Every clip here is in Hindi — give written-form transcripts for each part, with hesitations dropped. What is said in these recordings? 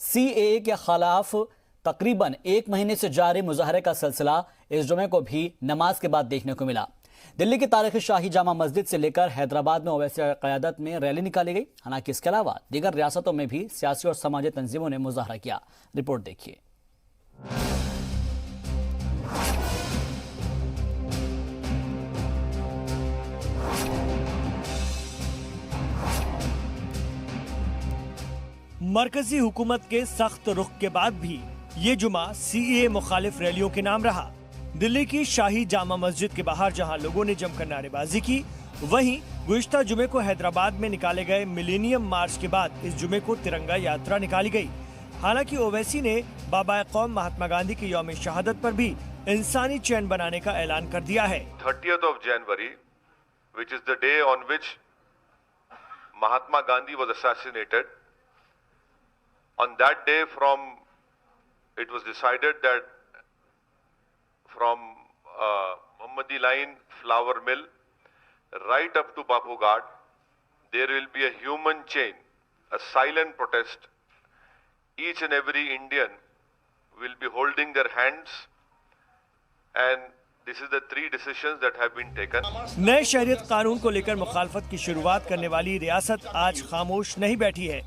सीएए के खिलाफ तकरीबन 1 महीने से जारी मुजाहरे का सिलसिला इस जुमे को भी नमाज के बाद देखने को मिला। दिल्ली की तारीखी शाही जामा मस्जिद से लेकर हैदराबाद में ओवैसी क़यादत में रैली निकाली गई। हालांकि इसके अलावा दीगर रियासतों में भी सियासी और समाजी तंजीमों ने मुजाहरा किया। रिपोर्ट देखिए। मरकजी हुकूमत के सख्त रुख के बाद भी ये जुमा सीएए मुखालिफ रैलियों के नाम रहा। दिल्ली की शाही जामा मस्जिद के बाहर जहां लोगों ने जमकर नारेबाजी की, वहीं गुज़िश्ता जुमे को हैदराबाद में निकाले गए मिलेनियम मार्च के बाद इस जुमे को तिरंगा यात्रा निकाली गई। हालांकि ओवैसी ने बाबा कौम महात्मा गांधी की यौम शहादत पर भी इंसानी चैन बनाने का ऐलान कर दिया है। 30th of January, which is the day on which Mahatma Gandhi was assassinated. On that day, it was decided that from Mohammadi Line Flour Mill right up to Bapu Ghat, there will be a human chain, a silent protest. Each and every Indian will be holding their hands, and this is the 3 decisions that have been taken. नए शहरियत कानून को लेकर मुखालफत की शुरुआत करने वाली रियासत आज खामोश नहीं बैठी है।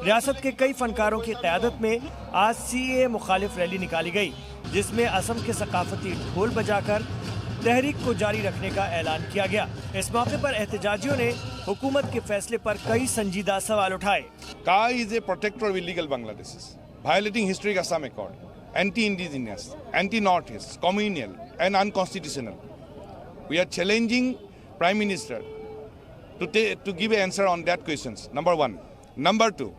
रियासत के कई फनकारों की क़यादत में आज सीएए मुखालिफ रैली निकाली गई, जिसमें असम के सकाफती ढोल बजाकर तहरीक को जारी रखने का ऐलान किया गया। इस मौके पर एहतजाजियों ने हुकूमत के फैसले पर कई संजीदा सवाल उठाए। का is a protector of illegal Bangladesh, violating historic Assam accord, anti-indigenous, anti-Northeast, communal and unconstitutional. We are challenging Prime Minister to give an answer on that questions, number 1. Number 2,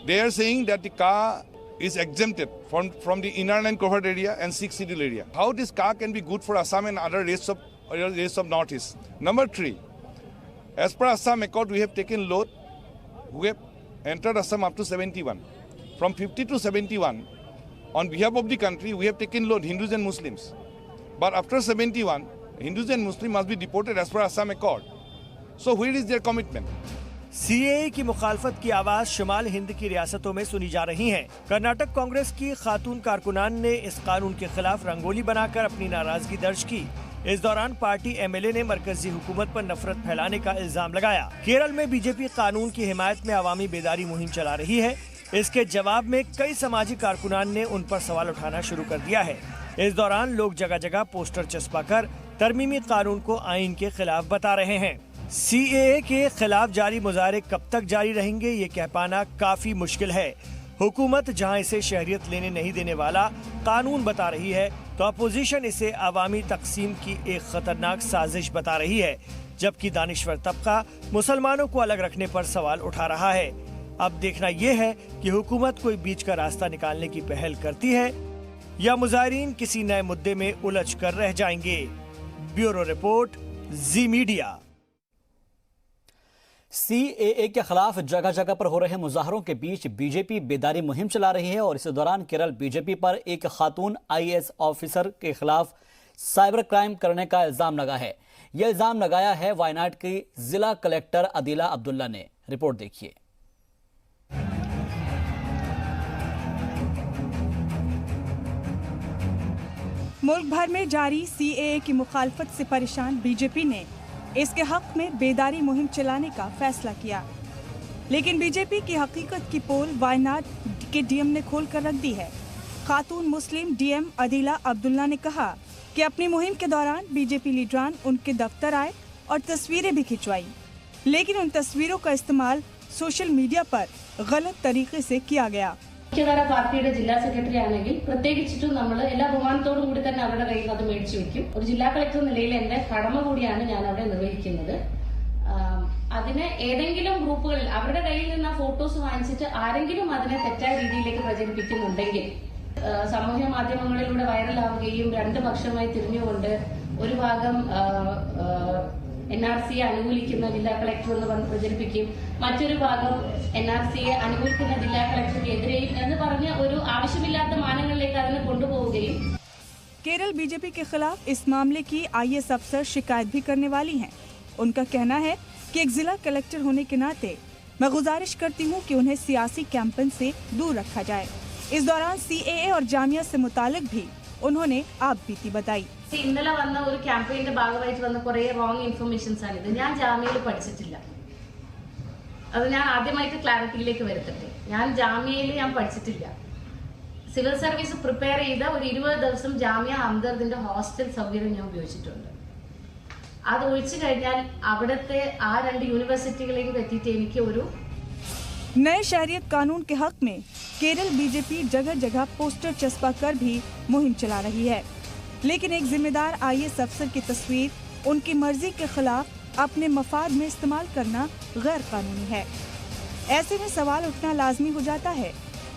they are saying that the car is exempted from the inner line covered area and 6th schedule area. How this car can be good for Assam and other race of Northeast? Number 3, as per Assam Accord, we have taken load who have entered Assam up to 71. From 50 to 71, on behalf of the country, we have taken load Hindus and Muslims. But after 71, Hindus and Muslims must be deported as per Assam Accord. So where is their commitment? CAA की मुखालफत की आवाज शुमाल हिंद की रियासतों में सुनी जा रही है। कर्नाटक कांग्रेस की खातून कारकुनान ने इस कानून के खिलाफ रंगोली बनाकर अपनी नाराजगी दर्ज की। इस दौरान पार्टी एमएलए ने मरकजी हुकूमत पर नफरत फैलाने का इल्जाम लगाया। केरल में बीजेपी कानून की हिमायत में अवामी बेदारी मुहिम चला रही है। इसके जवाब में कई समाजी कारकुनान ने उन पर सवाल उठाना शुरू कर दिया है। इस दौरान लोग जगह जगह पोस्टर चिपकाकर तरमीमी कानून को आईन के खिलाफ बता रहे हैं। सीएए के खिलाफ जारी मुजाहरे कब तक जारी रहेंगे, ये कह पाना काफी मुश्किल है। हुकूमत जहां इसे शहरियत लेने नहीं देने वाला कानून बता रही है, तो अपोजिशन इसे अवामी तकसीम की एक खतरनाक साजिश बता रही है, जबकि दानिश्वर तबका मुसलमानों को अलग रखने पर सवाल उठा रहा है। अब देखना यह है कि हुकूमत कोई बीच का रास्ता निकालने की पहल करती है या मुजाहिरीन किसी नए मुद्दे में उलझ कर रह जाएंगे। ब्यूरो रिपोर्ट, जी मीडिया। सीएए के खिलाफ जगह जगह पर हो रहे मुजाहरों के बीच बीजेपी बेदारी मुहिम चला रही है और इस दौरान केरल बीजेपी पर एक खातून आईएएस ऑफिसर के खिलाफ साइबर क्राइम करने का इल्जाम लगा है। यह इल्जाम लगाया है वायनाड की जिला कलेक्टर अदीला अब्दुल्ला ने। रिपोर्ट देखिए। मुल्क भर में जारी सीएए की मुखालफत से परेशान बीजेपी ने इसके हक में बेदारी मुहिम चलाने का फैसला किया, लेकिन बीजेपी की हकीकत की पोल वायनाड के डीएम ने खोल कर रख दी है। खातून मुस्लिम डीएम अदीला अब्दुल्ला ने कहा कि अपनी मुहिम के दौरान बीजेपी लीडरान उनके दफ्तर आए और तस्वीरें भी खिंचवाई, लेकिन उन तस्वीरों का इस्तेमाल सोशल मीडिया पर गलत तरीके से किया गया। മുഖ്യധാര പാർട്ടിയുടെ ജില്ലാ സെക്രട്ടറി ആണെങ്കിൽ പ്രത്യേകിച്ചിട്ടും നമ്മൾ എല്ലാ ബഹുമാനത്തോടും കൂടി തന്നെ അവരുടെ കയ്യിൽ അത് മേടിച്ചു വെക്കും. ഒരു ജില്ലാ കളക്ടർ നിലയിൽ എന്റെ കടമ കൂടിയാണ് ഞാൻ അവിടെ നിർവഹിക്കുന്നത്. അതിനെ ഏതെങ്കിലും ഗ്രൂപ്പുകളിൽ അവരുടെ കയ്യിൽ നിന്ന് ഫോട്ടോസ് വാങ്ങിച്ചിട്ട് ആരെങ്കിലും അതിനെ തെറ്റായ രീതിയിലേക്ക് പ്രചരിപ്പിക്കുന്നുണ്ടെങ്കിൽ സാമൂഹ്യ മാധ്യമങ്ങളിലൂടെ വൈറലാവുകയും രണ്ട് പക്ഷമായി തിരിഞ്ഞുകൊണ്ട് ഒരു ഭാഗം NRC അനുകൂലിക്കുന്ന ജില്ലാ കളക്ടർ എന്ന് പറഞ്ഞ് പ്രചരിപ്പിക്കും, മറ്റൊരു ഭാഗം NRC അനുകൂലിക്കുന്ന ജില്ലാ കളക്ടർക്കെതിരെയും എന്ന് പറഞ്ഞ ഒരു ആവശ്യമില്ലാത്ത മാനങ്ങളിലേക്ക് അതിനെ കൊണ്ടുപോവുകയും। केरल बीजेपी के खिलाफ इस मामले की आईएएस अफसर शिकायत भी करने वाली हैं। उनका कहना है कि एक जिला कलेक्टर होने के नाते मैं गुजारिश करती हूँ कि उन्हें सियासी कैंपेन से दूर रखा जाए। इस दौरान CAA और जामिया से मुतालिक भी उन्होंने आप बीती बताई। ഇന്നലെ വന്ന ഒരു ക്യാമ്പയിന്റെ ഭാഗമായിട്ട് വന്ന കുറേ റോങ് ഇൻഫർമേഷൻസ് ആണിത്. ഞാൻ ജാമ്യയിൽ പഠിച്ചിട്ടില്ല. അത് ഞാൻ ആദ്യമായിട്ട് ക്ലാരിറ്റിയിലേക്ക് വരുത്തട്ടെ. ഞാൻ ജാമ്യയിൽ പഠിച്ചിട്ടില്ല. സിവിൽ സർവീസ് പ്രിപ്പയർ ചെയ്ത ഒരു 20 ദിവസം ജാമ്യ ഹംദർദിന്റെ ഹോസ്റ്റൽ സൗകര്യം ഞാൻ ഉപയോഗിച്ചിട്ടുണ്ട്. അത് ഒഴിച്ചു കഴിഞ്ഞാൽ അവിടുത്തെ ആ 2 യൂണിവേഴ്സിറ്റികളിലേക്ക് പറ്റിയിട്ട് എനിക്ക് ഒരു नए शहरियत कानून के हक में केरल बीजेपी जगह जगह पोस्टर चस्पा कर भी मुहिम चला रही है, लेकिन एक जिम्मेदार IAS अफसर की तस्वीर उनकी मर्जी के खिलाफ अपने मफाद में इस्तेमाल करना गैर कानूनी है। ऐसे में सवाल उठना लाजमी हो जाता है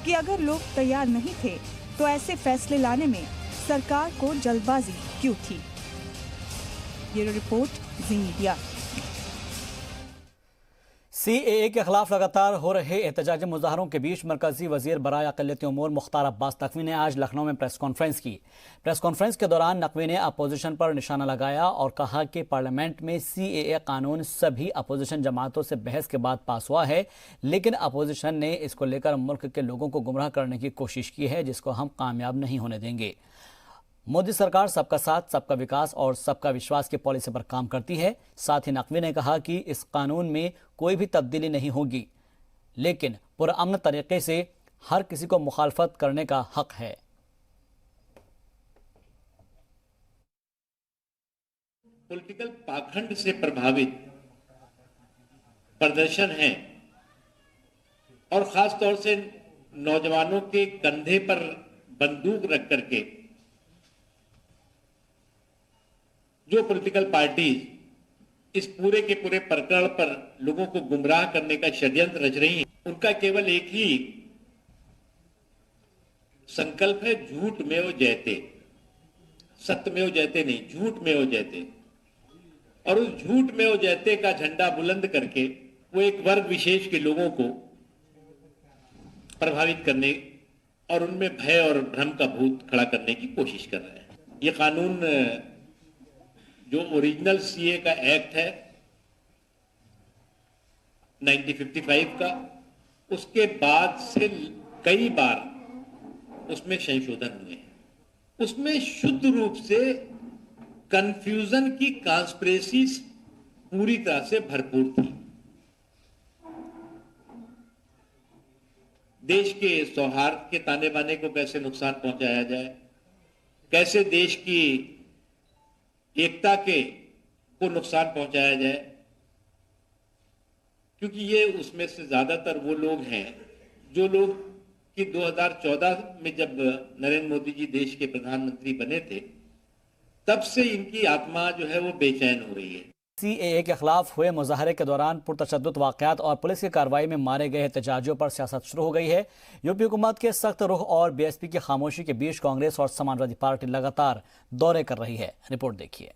कि अगर लोग तैयार नहीं थे तो ऐसे फैसले लाने में सरकार को जल्दबाजी क्यों थी। ब्यूरो रिपोर्ट, जी मीडिया। CAA के खिलाफ लगातार हो रहे एहतजाजी मुजाहरों के बीच मरकजी वजीर बराए अक़लियती उमूर मुख्तार अब्बास नकवी ने आज लखनऊ में प्रेस कॉन्फ्रेंस की। प्रेस कॉन्फ्रेंस के दौरान नकवी ने अपोजिशन पर निशाना लगाया और कहा कि पार्लियामेंट में CAA कानून सभी अपोजिशन जमातों से बहस के बाद पास हुआ है, लेकिन अपोजिशन ने इसको लेकर मुल्क के लोगों को गुमराह करने की कोशिश की है, जिसको हम कामयाब नहीं होने देंगे। मोदी सरकार सबका साथ, सबका विकास और सबका विश्वास की पॉलिसी पर काम करती है। साथ ही नकवी ने कहा कि इस कानून में कोई भी तब्दीली नहीं होगी, लेकिन पुरअमन तरीके से हर किसी को मुखालफत करने का हक है। पॉलिटिकल पाखंड से प्रभावित प्रदर्शन है और खास तौर से नौजवानों के कंधे पर बंदूक रख करके जो पॉलिटिकल पार्टी इस पूरे के पूरे प्रकरण पर लोगों को गुमराह करने का षड्यंत्र रच रही हैं, उनका केवल एक ही संकल्प है, झूठ में वो जयते, सत्य में वो जयते नहीं, झूठ में वो जयते। और उस झूठ में वो जयते का झंडा बुलंद करके वो एक वर्ग विशेष के लोगों को प्रभावित करने और उनमें भय और भ्रम का भूत खड़ा करने की कोशिश कर रहे हैं। ये कानून जो ओरिजिनल CAA का एक्ट है 1955 का, उसके बाद से कई बार उसमें संशोधन हुए हैं। उसमें शुद्ध रूप से कंफ्यूजन की कॉन्स्पिरेसी पूरी तरह से भरपूर थी। देश के सौहार्द के ताने बाने को कैसे नुकसान पहुंचाया जाए, कैसे देश की एकता को नुकसान पहुंचाया जाए, क्योंकि ये उसमें से ज्यादातर वो लोग हैं जो लोग कि 2014 में जब नरेंद्र मोदी जी देश के प्रधानमंत्री बने थे, तब से इनकी आत्मा जो है वो बेचैन हो रही है। CAA के खिलाफ हुए मुजाहरे के दौरान पुरतशद्दुद वाक़यात और पुलिस की कार्रवाई में मारे गए एहतजाजियों पर सियासत शुरू हो गई है। यूपी हुकूमत के सख्त रुख और BSP की खामोशी के बीच कांग्रेस और समाजवादी पार्टी लगातार दौरे कर रही है। रिपोर्ट देखिए।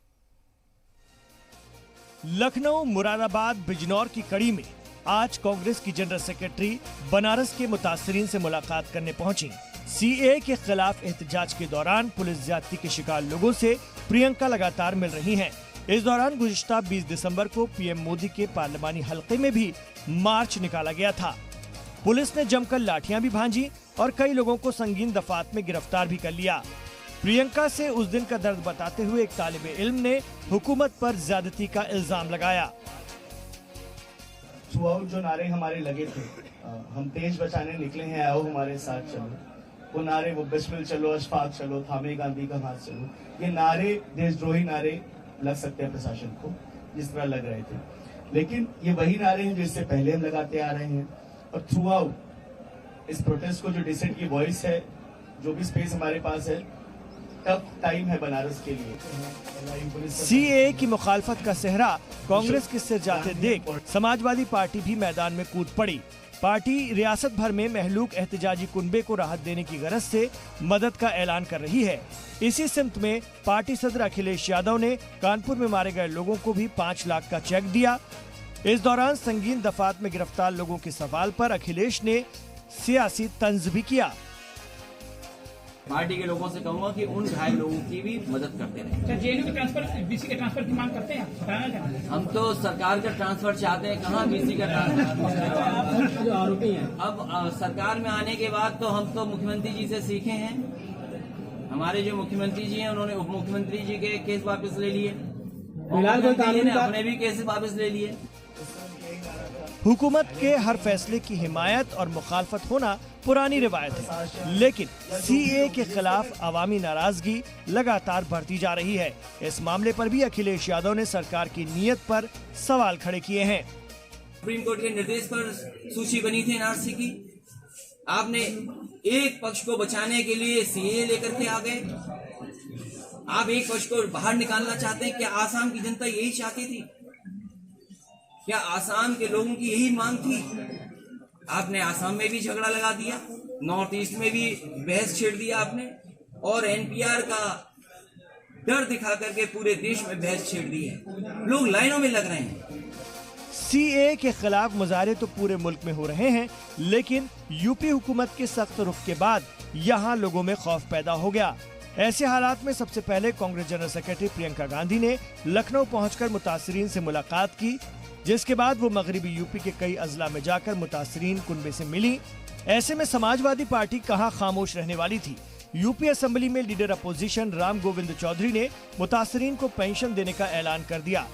लखनऊ, मुरादाबाद, बिजनौर की कड़ी में आज कांग्रेस की जनरल सेक्रेटरी बनारस के मुतासरीन से मुलाकात करने पहुंची। CAA के खिलाफ एहतजाज के दौरान पुलिस ज्यादती के शिकार लोगों से प्रियंका लगातार मिल रही हैं। इस दौरान गुज़िश्ता 20 दिसंबर को PM मोदी के पार्लिमानी हलके में भी मार्च निकाला गया था। पुलिस ने जमकर लाठियां भी भांजी और कई लोगों को संगीन दफात में गिरफ्तार भी कर लिया। प्रियंका से उस दिन का दर्द बताते हुए एक तालिबे इल्म ने हुकूमत पर ज्यादती का इल्जाम लगाया। थ्रूआउट जो नारे हमारे लगे थे, हम तेज बचाने निकले हैं, आओ हमारे साथ चलो, वो नारे, वो बिस्मिल चलो, अशफाक चलो, थामे गांधी का हाथ चलो, ये नारे देशद्रोही नारे लग सकते हैं प्रशासन को, जिस तरह लग रहे थे, लेकिन ये वही नारे हैं जो इससे पहले हम लगाते आ रहे हैं। और थ्रू आउट इस प्रोटेस्ट को जो डिसेंट की वॉइस है, जो भी स्पेस हमारे पास है, टफ टाइम है बनारस के लिए। CAA की मुखालफत का सेहरा कांग्रेस के सिर जाते देख समाजवादी पार्टी भी मैदान में कूद पड़ी। पार्टी रियासत भर में महलूक एहतजाजी कुनबे को राहत देने की गरज से मदद का ऐलान कर रही है। इसी सिमत में पार्टी सदर अखिलेश यादव ने कानपुर में मारे गए लोगों को भी 5 लाख का चेक दिया। इस दौरान संगीन दफात में गिरफ्तार लोगों के सवाल पर अखिलेश ने सियासी तंज भी किया। पार्टी के लोगों से कहूंगा कि उन घायल लोगों की भी मदद करते रहे। जेएनयू के ट्रांसफर, बीसी के ट्रांसफर की मांग करते हैं, हटाना चाहते हैं। हम तो सरकार का ट्रांसफर चाहते हैं, कहाँ बीसी का ट्रांसफर। जो आरोपी हैं अब सरकार में आने के बाद तो हम तो मुख्यमंत्री जी से सीखे हैं। हमारे जो मुख्यमंत्री जी हैं उन्होंने उप मुख्यमंत्री जी के केस वापस ले लिए, अपने भी केस वापस ले लिए। हुकूमत के हर फैसले की हिमायत और मुखालफत होना पुरानी रिवायत है, लेकिन सीए के खिलाफ अवामी नाराजगी लगातार बढ़ती जा रही है। इस मामले पर भी अखिलेश यादव ने सरकार की नीयत पर सवाल खड़े किए हैं। सुप्रीम कोर्ट के निर्देश पर सूची बनी थी एनआरसी की, आपने एक पक्ष को बचाने के लिए सीए लेकर के आ गए। आप एक पक्ष को बाहर निकालना चाहते हैं। क्या आसाम की जनता यही चाहती थी? क्या आसाम के लोगों की यही मांग थी? आपने आसाम में भी झगड़ा लगा दिया, नॉर्थ ईस्ट में भी बहस छेड़ दिया आपने, और एनपीआर का डर दिखा करके पूरे देश में बहस छेड़ दी है। लोग लाइनों में लग रहे हैं। सीए के खिलाफ मुजाहरे तो पूरे मुल्क में हो रहे हैं, लेकिन यूपी हुकूमत के सख्त रुख के बाद यहाँ लोगों में खौफ पैदा हो गया। ऐसे हालात में सबसे पहले कांग्रेस जनरल सेक्रेटरी प्रियंका गांधी ने लखनऊ पहुंचकर मुतासरीन से मुलाकात की, जिसके बाद वो मगरबी यूपी के कई अजला में जाकर मुतासरीन कुनबे से मिली। ऐसे में समाजवादी पार्टी कहां खामोश रहने वाली थी। यूपी असेंबली में लीडर अपोजिशन राम गोविंद चौधरी ने मुतासरीन को पेंशन देने का ऐलान कर दिया।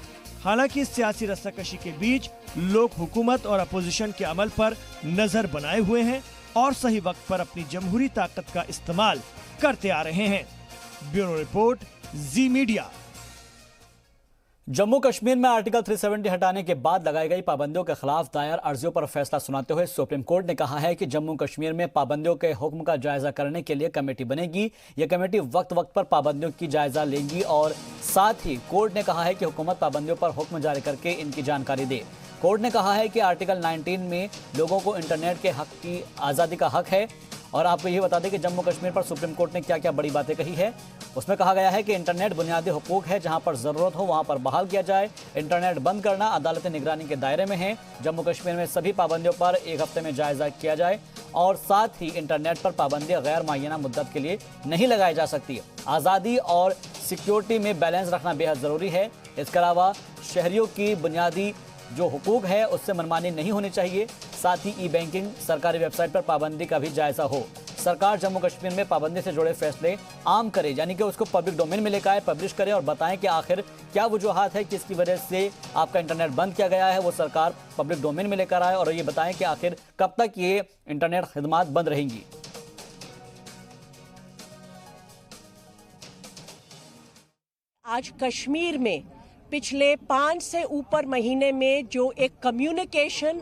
हालांकि इस सियासी रस्साकशी के बीच लोग हुकूमत और अपोजिशन के अमल पर नजर बनाए हुए हैं और सही वक्त पर अपनी जमहूरी ताकत का इस्तेमाल करते आ रहे हैं। ब्यूरो रिपोर्ट, जी मीडिया। जम्मू कश्मीर में आर्टिकल 370 हटाने के बाद लगाई गई पाबंदियों के खिलाफ दायर अर्जियों पर फैसला सुनाते हुए सुप्रीम कोर्ट ने कहा है कि जम्मू कश्मीर में पाबंदियों के हुक्म का जायजा करने के लिए कमेटी बनेगी। यह कमेटी वक्त वक्त पर पाबंदियों की जायजा लेगी और साथ ही कोर्ट ने कहा है कि हुकूमत पाबंदियों पर हुक्म जारी करके इनकी जानकारी दे। कोर्ट ने कहा है कि आर्टिकल 19 में लोगों को इंटरनेट के हक की आज़ादी का हक है। और आपको ये बता दें कि जम्मू कश्मीर पर सुप्रीम कोर्ट ने क्या क्या बड़ी बातें कही है। उसमें कहा गया है कि इंटरनेट बुनियादी हुकूक है, जहां पर ज़रूरत हो वहां पर बहाल किया जाए। इंटरनेट बंद करना अदालती निगरानी के दायरे में है। जम्मू कश्मीर में सभी पाबंदियों पर एक हफ्ते में जायजा किया जाए और साथ ही इंटरनेट पर पाबंदी गैर मुअय्यना मुद्दत के लिए नहीं लगाई जा सकती। आज़ादी और सिक्योरिटी में बैलेंस रखना बेहद ज़रूरी है। इसके अलावा शहरियों की बुनियादी जो हुकूक है उससे मनमानी नहीं होनी चाहिए। साथ ही ई बैंकिंग, सरकारी वेबसाइट पर पाबंदी का भी जायजा हो। सरकार जम्मू कश्मीर में पाबंदी से जुड़े फैसले आम करे, यानी कि उसको पब्लिक डोमेन में लेकर आए, पब्लिश करे और बताएं कि आखिर क्या वजूहात है, किसकी वजह से आपका इंटरनेट बंद किया गया है। वो सरकार पब्लिक डोमेन में लेकर आए और ये बताएं कि आखिर कब तक ये इंटरनेट खिदमात बंद रहेंगी। आज कश्मीर में पिछले 5 से ऊपर महीने में जो एक कम्युनिकेशन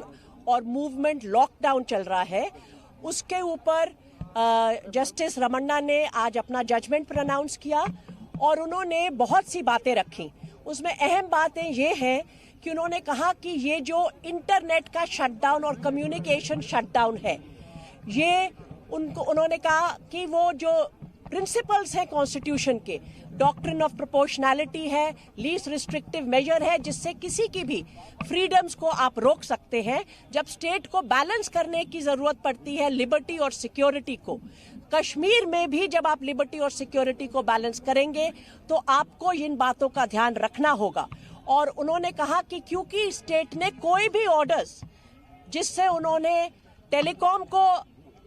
और मूवमेंट लॉकडाउन चल रहा है, उसके ऊपर जस्टिस रमन्ना ने आज अपना जजमेंट प्रोनाउंस किया और उन्होंने बहुत सी बातें रखी। उसमें अहम बातें ये हैं कि उन्होंने कहा कि ये जो इंटरनेट का शटडाउन और कम्युनिकेशन शटडाउन है, ये उन्होंने कहा कि वो जो प्रिंसिपल्स हैं कॉन्स्टिट्यूशन के, डॉक्ट्रिन ऑफ प्रोपोर्शनैलिटी है, लीस्ट रिस्ट्रिक्टिव मेजर है, जिससे किसी की भी फ्रीडम्स को आप रोक सकते हैं। जब स्टेट को बैलेंस करने की जरूरत पड़ती है लिबर्टी और सिक्योरिटी को, कश्मीर में भी जब आप लिबर्टी और सिक्योरिटी को बैलेंस करेंगे तो आपको इन बातों का ध्यान रखना होगा। और उन्होंने कहा कि क्योंकि स्टेट ने कोई भी ऑर्डर्स जिससे उन्होंने टेलीकॉम को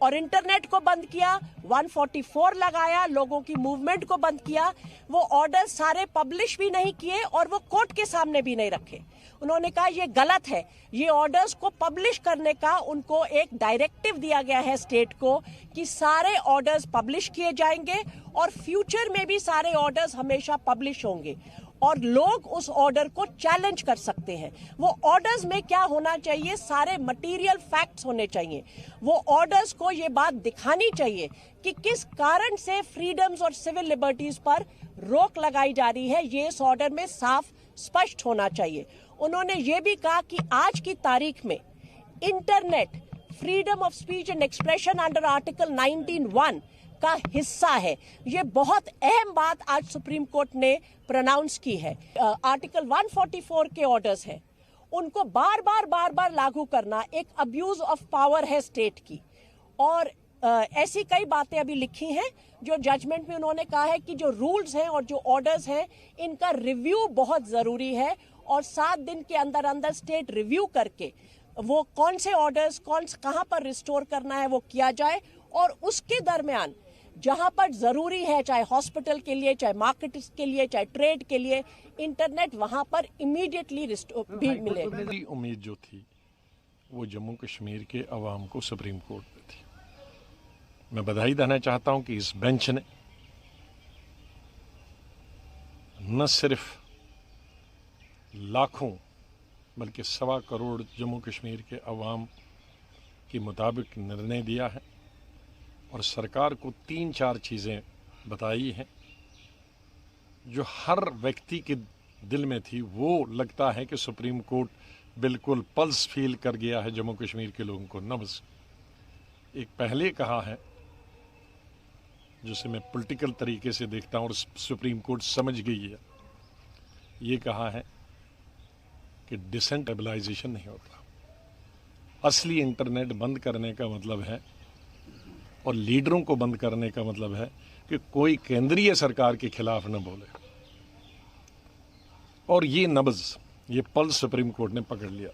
और इंटरनेट को बंद किया, 144 लगाया, लोगों की मूवमेंट को बंद किया, वो ऑर्डर सारे पब्लिश भी नहीं किए और वो कोर्ट के सामने भी नहीं रखे। उन्होंने कहा ये गलत है। ये ऑर्डर्स को पब्लिश करने का उनको एक डायरेक्टिव दिया गया है स्टेट को कि सारे ऑर्डर्स पब्लिश किए जाएंगे और फ्यूचर में भी सारे ऑर्डर्स हमेशा पब्लिश होंगे और लोग उस ऑर्डर को चैलेंज कर सकते हैं। वो ऑर्डर्स में क्या होना चाहिए, सारे मटेरियल फैक्ट्स होने चाहिए। वो ऑर्डर्स को ये बात दिखानी चाहिए कि किस कारण से फ्रीडम्स और सिविल लिबर्टीज पर रोक लगाई जा रही है, ये इस ऑर्डर में साफ स्पष्ट होना चाहिए। उन्होंने ये भी कहा कि आज की तारीख में internet freedom of speech and expression under article 19(1) का हिस्सा है। ये बहुत अहम बात आज सुप्रीम कोर्ट ने प्रोनाउंस की है। आर्टिकल 144 के ऑर्डर्स हैं, उनको बार बार लागू करना एक अब्यूज ऑफ पावर है स्टेट की। और ऐसी कई बातें अभी लिखी हैं जो जजमेंट में उन्होंने कहा है कि जो रूल्स हैं और जो ऑर्डर्स हैं इनका रिव्यू बहुत जरूरी है और 7 दिन के अंदर अंदर स्टेट रिव्यू करके वो कौन से ऑर्डर्स कहां पर रिस्टोर करना है वो किया जाए और उसके दरमियान जहां पर जरूरी है, चाहे हॉस्पिटल के लिए, चाहे मार्केट के लिए, चाहे ट्रेड के लिए, इंटरनेट वहां पर इमीडिएटली भी मिले। मेरी उम्मीद जो थी वो जम्मू कश्मीर के अवाम को सुप्रीम कोर्ट पे थी। मैं बधाई देना चाहता हूं कि इस बेंच ने न सिर्फ लाखों बल्कि 1.25 करोड़ जम्मू कश्मीर के अवाम के मुताबिक निर्णय दिया है और सरकार को 3-4 चीज़ें बताई हैं जो हर व्यक्ति के दिल में थी। वो लगता है कि सुप्रीम कोर्ट बिल्कुल पल्स फील कर गया है जम्मू कश्मीर के लोगों को नब्ज़। एक पहले कहा है जिसे मैं पॉलिटिकल तरीके से देखता हूँ और सुप्रीम कोर्ट समझ गई है, ये कहा है कि डिसेंट्रलाइजेशन नहीं होता। असली इंटरनेट बंद करने का मतलब है और लीडरों को बंद करने का मतलब है कि कोई केंद्रीय सरकार के खिलाफ न बोले। और ये नब्ज़, ये पल्स सुप्रीम कोर्ट ने पकड़ लिया।